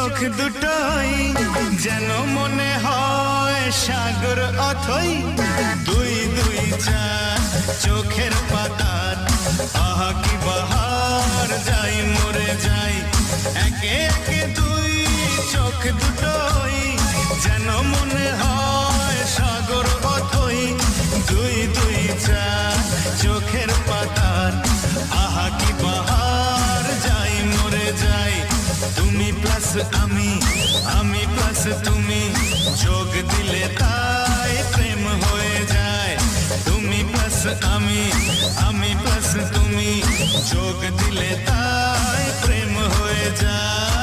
চোখ দুটোই যেন মনে হয় সাগর অথই দুই দুই চার চোখের পাতার আহা কি বাহার যাই মরে যাই একে একে দুই চোখ দুটোই যেন মনে হয় সাগর অথই দুই দুই চার চোখের পাতার আহা কি বাহার যাই মরে যাই তুমি প্লাস আমি প্লাস তুমি যোগ দিলে তাই প্রেম হয়ে যায় তুমি প্লাস আমি প্লাস তুমি যোগ দিলে তাই প্রেম হয়ে যায়।